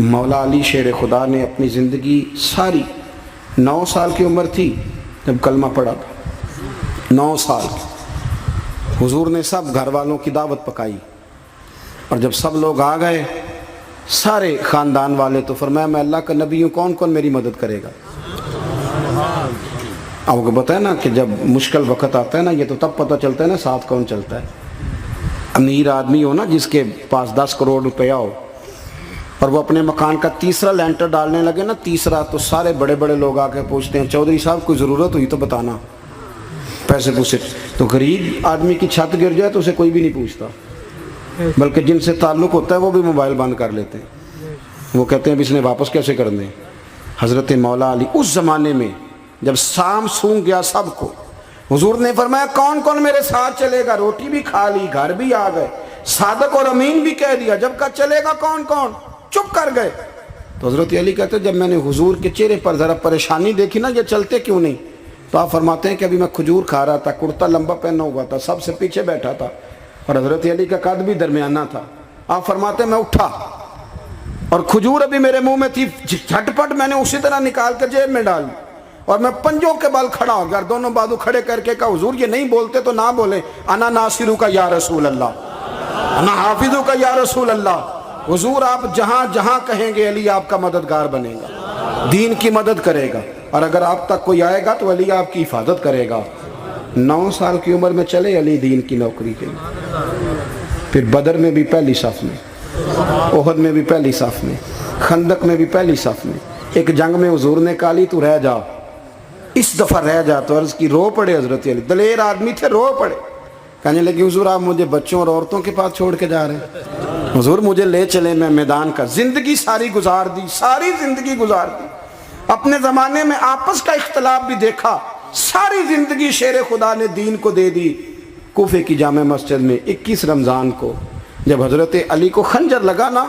مولا علی شیر خدا نے اپنی زندگی ساری 9 سال کی عمر تھی جب کلمہ پڑھا تھا، 9 سال کی۔ حضور نے سب گھر والوں کی دعوت پکائی، اور جب سب لوگ آ گئے سارے خاندان والے، تو فرمایا میں اللہ کا نبی ہوں، کون کون میری مدد کرے گا؟ آپ کو پتہ ہے نا کہ جب مشکل وقت آتا ہے نا، یہ تو تب پتہ چلتا ہے نا ساتھ کون چلتا ہے۔ امیر آدمی ہو نا، جس کے پاس 10 کروڑ روپیہ ہو، اور وہ اپنے مکان کا تیسرا لینٹر ڈالنے لگے نا، تیسرا، تو سارے بڑے بڑے لوگ آ کے پوچھتے ہیں چودھری صاحب کوئی ضرورت ہوئی تو بتانا، پیسے پوچھے۔ تو غریب آدمی کی چھت گر جائے تو اسے کوئی بھی نہیں پوچھتا، بلکہ جن سے تعلق ہوتا ہے وہ بھی موبائل بند کر لیتے ہیں، وہ کہتے ہیں اب اس نے واپس کیسے کر دیں۔ حضرت مولا علی اس زمانے میں جب سام سونگ گیا سب کو، حضور نے فرمایا کون کون میرے ساتھ چلے گا؟ روٹی بھی کھا لی، گھر بھی آ گئے، صادق اور امین بھی کہہ دیا، جب کہا چلے گا کون کون؟ چپ کر گئے۔ تو حضرت علی کہتے جب میں نے حضور کے چہرے پر ذرا پریشانی دیکھی نا، یہ چلتے کیوں نہیں؟ تو آپ فرماتے ہیں کہ ابھی میں کھجور کھا رہا تھا، کرتا لمبا پہنا ہوا تھا، سب سے پیچھے بیٹھا تھا، اور حضرت علی کا قد بھی درمیانہ تھا۔ آپ فرماتے ہیں میں اٹھا اور کھجور ابھی میرے منہ میں تھی، جھٹ پٹ میں نے اسی طرح نکال کر جیب میں ڈال، اور میں پنجوں کے بل کھڑا ہو گیا، دونوں بازو کھڑے کر کے کہا حضور یہ نہیں بولتے تو نہ بولیں، انا ناصرو کا یا رسول اللہ، انا حافظو کا یا رسول اللہ۔ حضور آپ جہاں جہاں کہیں گے علی آپ کا مددگار بنے گا، دین کی مدد کرے گا، اور اگر آپ تک کوئی آئے گا تو علی آپ کی حفاظت کرے گا۔ 9 سال کی عمر میں چلے علی دین کی نوکری کے لیے، پھر بدر میں بھی پہلی صف میں، احد میں بھی پہلی صف میں، خندق میں بھی پہلی صف میں۔ ایک جنگ میں حضور نے کہا علی تو رہ جا، اس دفعہ رہ جا، تو عرض کی رو پڑے حضرت علی، دلیر آدمی تھے، رو پڑے، کہنے لگے حضور آپ مجھے بچوں اور عورتوں کے پاس چھوڑ کے جا رہے ہیں؟ حضور مجھے لے چلے، میں میدان کا زندگی ساری گزار دی، ساری زندگی گزار دی، اپنے زمانے میں آپس کا اختلاف بھی دیکھا، ساری زندگی شیر خدا نے دین کو دے دی۔ کوفے کی جامع مسجد میں 21 رمضان کو جب حضرت علی کو خنجر لگا نا،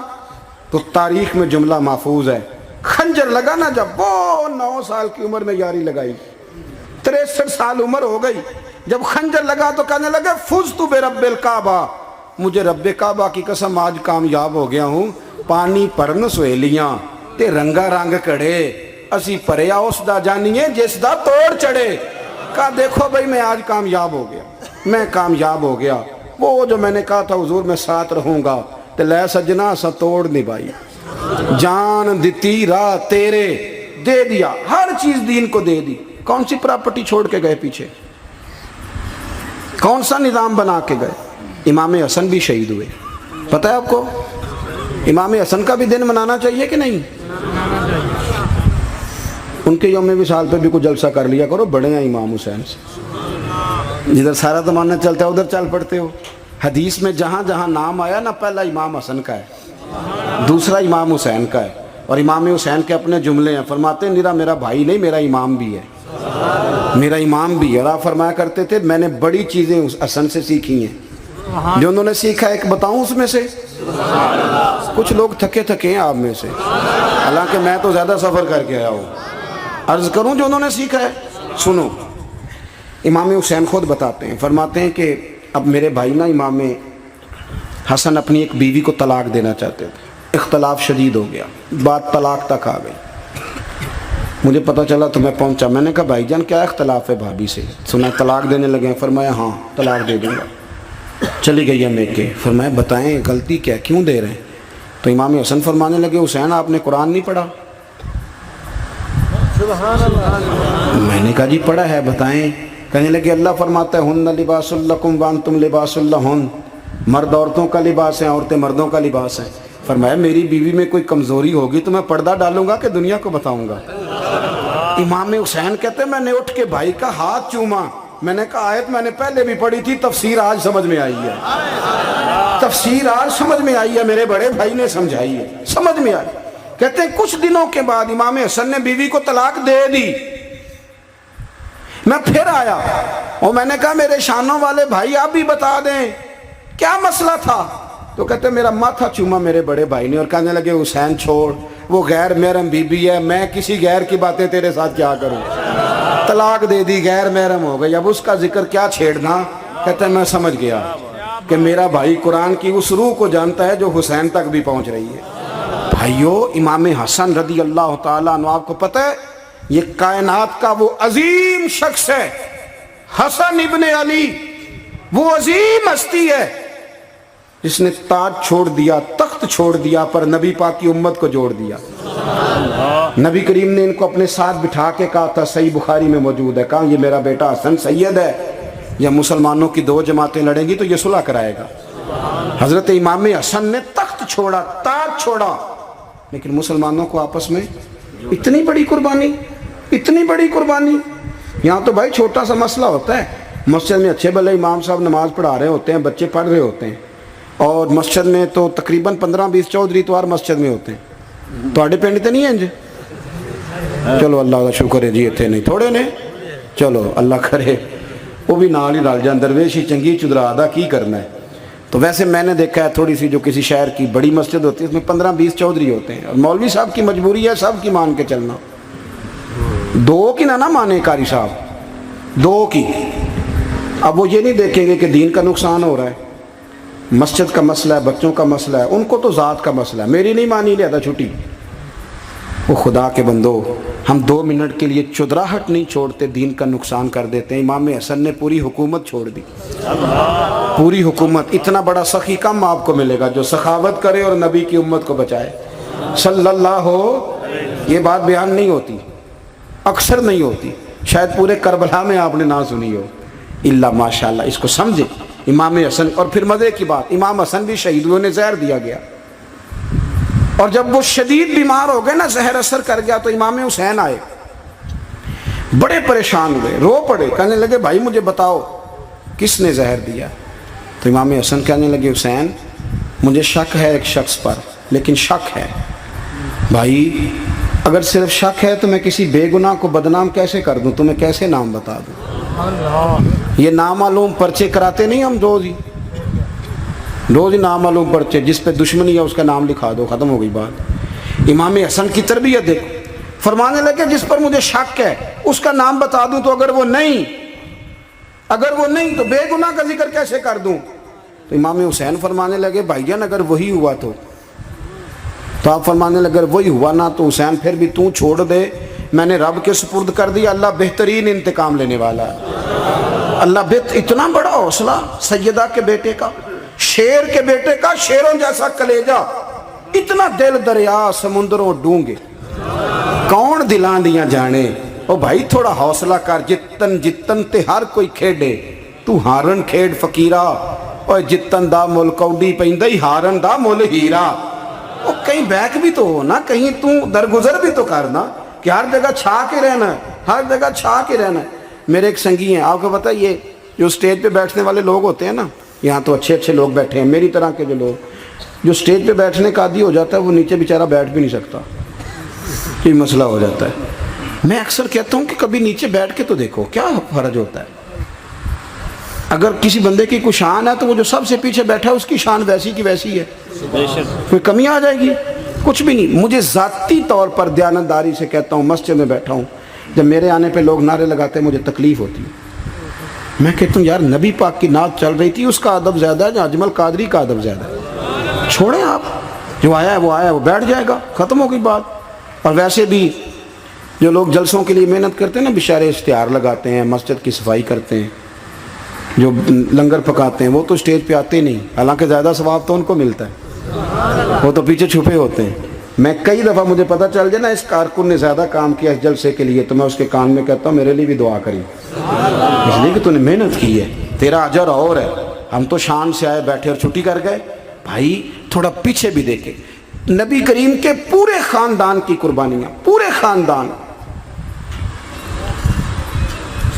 تو تاریخ میں جملہ محفوظ ہے، خنجر لگا نا جب، وہ 9 سال کی عمر میں یاری لگائی، 63 سال عمر ہو گئی، جب خنجر لگا تو کہنے لگے فزت برب الکعبہ، مجھے رب کعبہ کی قسم آج کامیاب ہو گیا ہوں، پانی پرن سہیلیاں تے رنگا رنگ کڑے، اسی پریا اس دا جانیے جس دا توڑ چڑھے۔ کہا دیکھو بھائی میں آج کامیاب ہو گیا، میں کامیاب ہو گیا، وہ جو میں نے کہا تھا حضور میں ساتھ رہوں گا، تے لے سجنا سا توڑ نبھائی، جان دیتی راہ تیرے، دے دیا ہر چیز دین کو دے دی۔ کون سی پراپرٹی چھوڑ کے گئے پیچھے؟ کون سا نظام بنا کے گئے؟ امام حسن بھی شہید ہوئے، پتہ ہے آپ کو؟ امام حسن کا بھی دن منانا چاہیے کہ نہیں؟ ان کے یوم وصال پہ بھی کوئی جلسہ کر لیا کرو، بڑے ہیں امام حسین سے، جدھر سارا زمانہ چلتا ہے ادھر چل پڑتے ہو۔ حدیث میں جہاں جہاں نام آیا نا، پہلا امام حسن کا ہے، دوسرا امام حسین کا ہے، اور امام حسین کے اپنے جملے ہیں، فرماتے ہیں نیرا میرا بھائی نہیں میرا امام بھی ہے، میرا امام بھی ہے۔ اور آپ فرمایا کرتے تھے میں نے بڑی چیزیں اس حسن سے سیکھی ہیں، جو انہوں نے سیکھا ایک بتاؤں اس میں سے؟ کچھ لوگ تھکے ہیں آپ میں سے، حالانکہ میں تو زیادہ سفر کر کے آیا ہوں، عرض کروں جو انہوں نے سیکھا ہے؟ سنو، امام حسین خود بتاتے ہیں، فرماتے ہیں کہ اب میرے بھائی نا امام حسن اپنی ایک بیوی کو طلاق دینا چاہتے تھے، اختلاف شدید ہو گیا، بات طلاق تک آ گئی، مجھے پتہ چلا تو میں پہنچا، میں نے کہا بھائی جان کیا اختلاف ہے بھابھی سے؟ سنا طلاق دینے لگے ہیں؟ فرمایا ہاں طلاق دے دوں گا۔ چلی گئی ہے میکے، فرمایا بتائیں غلطی کیا، کیوں دے رہے ہیں؟ تو امام حسن فرمانے لگے حسین آپ نے قرآن نہیں پڑھا؟ میں نے کہا جی پڑھا ہے، بتائیں۔ کہنے لگے اللہ فرماتا ہے ہن لباس لکم وانتم لباس لہن، مرد عورتوں کا لباس ہیں، عورتیں مردوں کا لباس ہیں۔ فرمایا میری بیوی میں کوئی کمزوری ہوگی تو میں پردہ ڈالوں گا کہ دنیا کو بتاؤں گا؟ امام حسین کہتے ہیں میں نے اٹھ کے بھائی کا ہاتھ چوما، میں نے کہا آیت میں نے پہلے بھی پڑھی تھی، تفسیر آج سمجھ میں آئی ہے، تفسیر آج سمجھ میں آئی ہے، میرے بڑے بھائی نے سمجھائی ہے، سمجھ میں آئی۔ کہتے ہیں کچھ دنوں کے بعد امام حسن نے بیوی کو طلاق دے دی، میں پھر آیا اور میں نے کہا میرے شانوں والے بھائی آپ بھی بتا دیں کیا مسئلہ تھا؟ تو کہتے ہیں میرا ماتھا چوما میرے بڑے بھائی نے، اور کہنے لگے حسین چھوڑ، وہ غیر محرم بیوی ہے، میں کسی غیر کی باتیں تیرے ساتھ کیا کروں؟ طلاق دے دی، غیر محرم ہو گئی، اب اس کا ذکر کیا چھیڑنا؟ کہتے ہیں میں سمجھ گیا کہ میرا بھائی قرآن کی اس روح کو جانتا ہے جو حسین تک بھی پہنچ رہی ہے۔ بھائیو امام حسن رضی اللہ تعالیٰ عنہ، آپ کو پتہ ہے یہ کائنات کا وہ عظیم شخص ہے، حسن ابن علی، وہ عظیم ہستی ہے جس نے تاج چھوڑ دیا، تخت چھوڑ دیا، پر نبی پاک کی امت کو جوڑ دیا۔ نبی کریم نے ان کو اپنے ساتھ بٹھا کے کہا تھا، صحیح بخاری میں موجود ہے، کہا یہ میرا بیٹا حسن سید ہے، یا مسلمانوں کی دو جماعتیں لڑیں گی تو یہ صلح کرائے گا۔ حضرت امام حسن نے تخت چھوڑا، تاج چھوڑا، لیکن مسلمانوں کو آپس میں اتنی بڑی قربانی، اتنی بڑی قربانی۔ یہاں تو بھائی چھوٹا سا مسئلہ ہوتا ہے، مسجد میں اچھے بھلے امام صاحب نماز پڑھا رہے ہوتے ہیں، بچے پڑھ رہے ہوتے ہیں، اور مسجد میں تو تقریباً 15-20 چودھری توار مسجد میں ہوتے ہیں، تو آڑے پینڈ تے نہیں ہیں جی؟ چلو اللہ کا شکر ہے جی، اتنے نہیں تھوڑے نے، چلو اللہ کرے وہ بھی نال ہی رل جان، درویش ہی چنگی چدرا دا کی کرنا ہے۔ تو ویسے میں نے دیکھا ہے تھوڑی سی جو کسی شہر کی بڑی مسجد ہوتی ہے اس میں 15-20 چودھری ہوتے ہیں، اور مولوی صاحب کی مجبوری ہے سب کی مان کے چلنا، دو کی نہ مانے قاری صاحب، دو کی۔ اب وہ یہ نہیں دیکھیں گے کہ دین کا نقصان ہو رہا ہے، مسجد کا مسئلہ ہے، بچوں کا مسئلہ ہے، ان کو تو ذات کا مسئلہ ہے، میری نہیں مانی لیا تھا چھٹی۔ وہ خدا کے بندو، ہم 2 منٹ کے لیے چدراہٹ نہیں چھوڑتے، دین کا نقصان کر دیتے ہیں۔ امام حسن نے پوری حکومت چھوڑ دی، پوری حکومت۔ اتنا بڑا سخی کم آپ کو ملے گا جو سخاوت کرے اور نبی کی امت کو بچائے صلی اللہ ہو۔ یہ بات بیان نہیں ہوتی، اکثر نہیں ہوتی، شاید پورے کربلا میں آپ نے نہ سنی ہو، اللہ ماشاءاللہ۔ اس کو سمجھے امام حسن۔ اور پھر مزے کی بات، امام حسن بھی شہید ہوئے، انہیں زہر دیا گیا، اور جب وہ شدید بیمار ہو گئے نا، زہر اثر کر گیا، تو امام حسین آئے، بڑے پریشان ہوئے، رو پڑے، کہنے لگے بھائی مجھے بتاؤ کس نے زہر دیا؟ تو امام حسن کہنے لگے حسین مجھے شک ہے ایک شخص پر، لیکن شک ہے بھائی، اگر صرف شک ہے تو میں کسی بے گناہ کو بدنام کیسے کر دوں، تمہیں کیسے نام بتا دوں؟ یہ نامعلوم پرچے کراتے نہیں ہم روز ہی نامعلوم پرچے، جس پہ دشمنی ہے اس کا نام لکھا دو، ختم ہو گئی بات۔ امام حسن کی تربیت دیکھو، فرمانے لگے جس پر مجھے شک ہے اس کا نام بتا دوں، تو اگر وہ نہیں تو بے گناہ کا ذکر کیسے کر دوں؟ تو امام حسین فرمانے لگے بھائی جان اگر وہی ہوا تو آپ فرمانے لگے اگر وہی ہوا نا تو حسین پھر بھی تو چھوڑ دے، میں نے رب کے سپرد کر دیا، اللہ بہترین انتقام لینے والا ہے۔ اللہ اتنا بڑا حوصلہ سیدہ کے بیٹے کا، شیر کے بیٹے کا، شیروں جیسا کلیجہ، اتنا دل دریا سمندروں ڈونگے، کون دلان دیاں جانے۔ او بھائی تھوڑا حوصلہ کر، جتن تے ہر کوئی کھیڑے، تو ہارن کھیڑ فقیرہ، اور جتن دا مل کوڈی پیندہ ہی ہارن دا مل ہیرا۔ او کہیں بیک بھی تو ہو نا، کہیں تو درگزر بھی تو کرنا، کہ ہر جگہ چھا کے رہنا ہے، ہر جگہ چھا کے رہنا ہے۔ میرے ایک سنگی ہیں، آپ کو پتہ یہ جو سٹیج پہ بیٹھنے والے لوگ ہوتے ہیں نا، یہاں تو اچھے لوگ بیٹھے ہیں، میری طرح کے جو لوگ جو سٹیج پہ بیٹھنے کا عادی ہو جاتا ہے وہ نیچے بیچارہ بیٹھ بھی نہیں سکتا، یہ مسئلہ ہو جاتا ہے۔ میں اکثر کہتا ہوں کہ کبھی نیچے بیٹھ کے تو دیکھو کیا فرج ہوتا ہے۔ اگر کسی بندے کی کوئی شان ہے تو وہ جو سب سے پیچھے بیٹھا ہے اس کی شان ویسی کی ویسی ہے، کوئی کمی آ جائے گی؟ کچھ بھی نہیں۔ مجھے ذاتی طور پر دیانتداری سے کہتا ہوں، مسجد میں بیٹھا ہوں، جب میرے آنے پہ لوگ نعرے لگاتے ہیں مجھے تکلیف ہوتی ہے۔ میں کہتا ہوں یار نبی پاک کی نعت چل رہی تھی، اس کا ادب زیادہ ہے یا اجمل قادری کا ادب زیادہ ہے؟ چھوڑیں آپ، جو آیا ہے وہ بیٹھ جائے گا، ختم ہو گئی بات۔ اور ویسے بھی جو لوگ جلسوں کے لیے محنت کرتے ہیں نا، بیچارے اشتہار لگاتے ہیں، مسجد کی صفائی کرتے ہیں، جو لنگر پکاتے ہیں، وہ تو اسٹیج پہ آتے نہیں، حالانکہ زیادہ ثواب تو ان کو ملتا ہے، وہ تو پیچھے چھپے ہوتے ہیں۔ میں کئی دفعہ مجھے پتہ چل جائے نا اس کارکن نے زیادہ کام کیا اس جلسے کے لیے، تو میں اس کے کان میں کہتا ہوں میرے لیے بھی دعا کری، اس لیے کہ تو نے محنت کی ہے، تیرا اجر اور ہے۔ ہم تو شان سے آئے بیٹھے اور چھٹی کر گئے۔ بھائی تھوڑا پیچھے بھی دیکھیں، نبی کریم کے پورے خاندان کی قربانیاں، پورے خاندان۔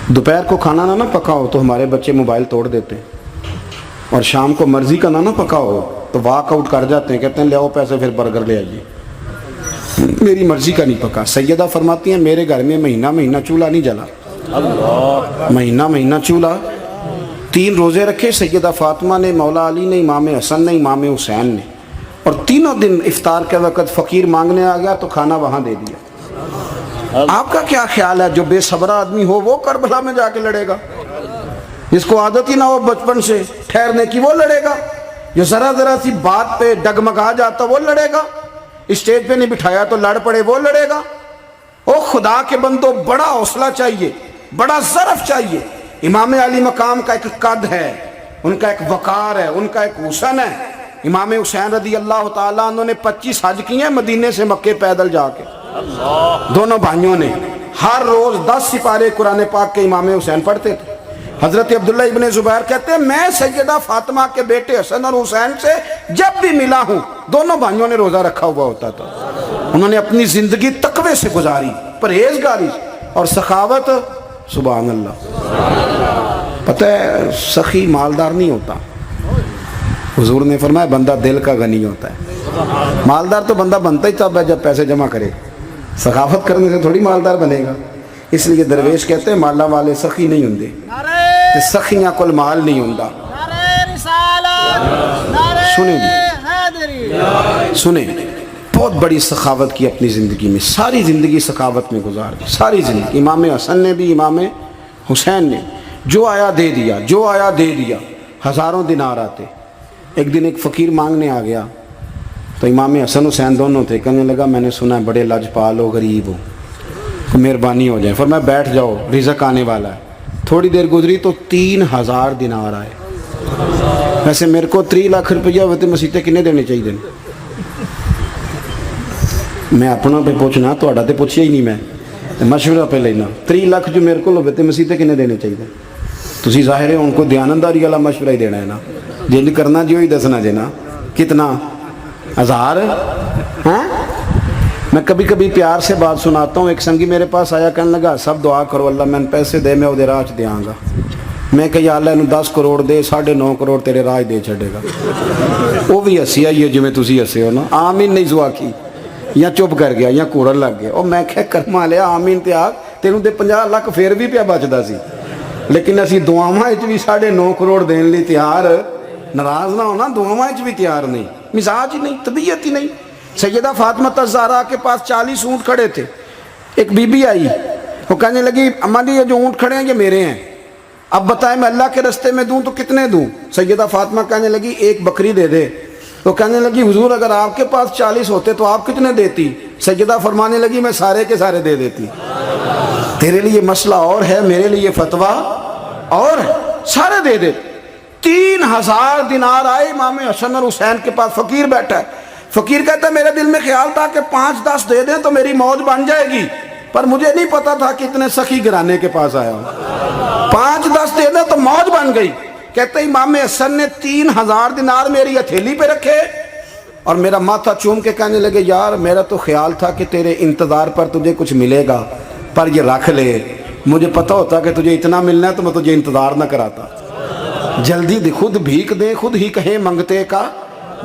دوپہر کو کھانا نہ پکا ہو تو ہمارے بچے موبائل توڑ دیتے ہیں، اور شام کو مرضی کا نہ پکا ہو تو واک آؤٹ کر جاتے ہیں، کہتے ہیں لے آؤ پیسے پھر برگر لے آئیے، میری مرضی کا نہیں پکا۔ سیدہ فرماتی ہیں میرے گھر میں مہینہ چولہا نہیں جلا، مہینہ چولہا۔ 3 روزے رکھے سیدہ فاطمہ نے، مولا علی نے، امام حسن نے، امام حسین نے، اور تینوں دن افطار کے وقت فقیر مانگنے آ گیا تو کھانا وہاں دے دیا۔ آپ کا کیا خیال ہے جو بے صبر آدمی ہو وہ کربلا میں جا کے لڑے گا؟ جس کو عادت ہی نہ ہو بچپن سے ٹھہرنے کی وہ لڑے گا؟ جو ذرا سی بات پہ ڈگمگا جاتا وہ لڑے گا؟ اسٹیج پہ نہیں بٹھایا تو لڑ پڑے وہ لڑے گا؟ او خدا کے بندو، بڑا حوصلہ چاہیے، بڑا ظرف چاہیے۔ امام علی مقام کا ایک قد ہے، ان کا ایک وقار ہے، ان کا ایک حسن ہے۔ امام حسین رضی اللہ تعالیٰ عنہ نے 25 حج کیے ہیں مدینے سے مکے پیدل جا کے، دونوں بھائیوں نے۔ ہر روز 10 سپارے قرآن پاک کے امام حسین پڑھتے تھے۔ حضرت عبداللہ ابن زبیر کہتے ہیں میں سیدہ فاطمہ کے بیٹے حسن اور حسین سے جب بھی ملا ہوں دونوں بھائیوں نے روزہ رکھا ہوا ہوتا تھا۔ انہوں نے اپنی زندگی تقوی سے گزاری، پرہیزگاری اور سخاوت۔ سبحان اللہ۔ پتہ ہے سخی مالدار نہیں ہوتا، حضور نے فرمایا بندہ دل کا غنی ہوتا ہے۔ مالدار تو بندہ بنتا ہی تب ہے جب پیسے جمع کرے، سخاوت کرنے سے تھوڑی مالدار بنے گا۔ اس لیے درویش کہتے ہیں مالا والے سخی نہیں ہوندے، سخیاں کل مال نہیں ہوندا۔ سنیں جی، سنیں، بہت بڑی سخاوت کی اپنی زندگی میں، ساری زندگی سخاوت میں گزار دی، ساری زندگی۔ امام حسن نے بھی، امام حسین نے جو آیا دے دیا، جو آیا دے دیا۔ ہزاروں دینار آتے، ایک دن ایک فقیر مانگنے آ گیا تو امام حسن حسین دونوں تھے، کہنے لگا میں نے سنا ہے بڑے لاجپال ہو، غریب ہو، مہربانی ہو جائے۔ فرمایا بیٹھ جاؤ، رزق آنے والا ہے۔ تھوڑی دیر گزری تو 3000 دینار آئے۔ ویسے میرے کو 3 لاکھ روپیہ ہوتے مسیطے کنے دینے چاہیے؟ میں اپنا پہ پوچھنا، تو اڑا تے پوچھیا ہی نہیں، میں مشورہ پہ لینا۔ 3 لاکھ جو میرے کو ہوتے مسیطے کنے دینے چاہیے؟ تسی ظاہر ہے ان کو دیانتداری والا مشورہ ہی دینا ہے نا، جن کرنا جو ہی دسنا جے نا۔ کتنا 1000؟ ہاں، میں کبھی کبھی پیار سے بات سناتا ہوں۔ ایک سنگی میرے پاس آیا، کہنے لگا سب دعا کرو اللہ میں پیسے دے، میں وہ راج دیاں گا۔ میں کہ یا اللہ انہوں 10 کروڑ دے، 9.5 کروڑ تیرے راج دے چھڑے گا۔ وہ بھی ہسی آئی ہے جو میں تسی ہسے ہو نا، آمین نہیں زوا کی، یا چپ کر گیا یا کوڑن لگ گیا۔ اور میں کہ کرما لیا آمین تے آگ، تینوں دے 50 لاکھ پھر بھی پیا بچدا سی، لیکن اسی دعاواں وچ بھی 9.5 کروڑ دین لی تیار، ناراض نہ ہونا، دعاواں وچ بھی تیار نہیں، مزاج ہی نہیں، طبیعت ہی نہیں۔ سیدہ فاطمہ الزہرا کے پاس 40 اونٹ کھڑے تھے۔ ایک بی بی آئی، وہ کہنے لگی اماں جی یہ جو اونٹ کھڑے ہیں یہ میرے ہیں، اب بتائیں میں اللہ کے رستے میں دوں تو کتنے دوں؟ سیدہ فاطمہ کہنے لگی 1 بکری دے دے۔ وہ کہنے لگی حضور اگر آپ کے پاس 40 ہوتے تو آپ کتنے دیتی؟ سیدہ فرمانے لگی میں سارے کے سارے دے دیتی۔ تیرے لیے مسئلہ اور ہے، میرے لیے فتویٰ اور ہے، سارے دے دے۔ 3000 دینار آئے امام حسن اور حسین کے پاس۔ فقیر بیٹھا ہے، فقیر کہتا ہے میرے دل میں خیال تھا کہ 5-10 دے دیں تو میری موج بن جائے گی، پر مجھے نہیں پتا تھا کہ اتنے سخی گھرانے کے پاس آیا ہوں۔ 5-10 دے دیں تو موج بن گئی۔ کہتے ہیں امام حسن نے 3000 دینار میری ہتھیلی پہ رکھے اور میرا ماتھا چوم کے کہنے لگے یار میرا تو خیال تھا کہ تیرے انتظار پر تجھے کچھ ملے گا، پر یہ رکھ لے، مجھے پتا ہوتا کہ تجھے اتنا ملنا ہے تو میں تجھے انتظار نہ کراتا۔ جلدی دے، خود بھیک دے، خود ہی کہیں منگتے کا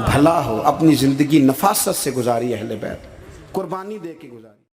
بھلا ہو۔ اپنی زندگی نفاست سے گزاری اہل بیت، قربانی دے کے گزاری۔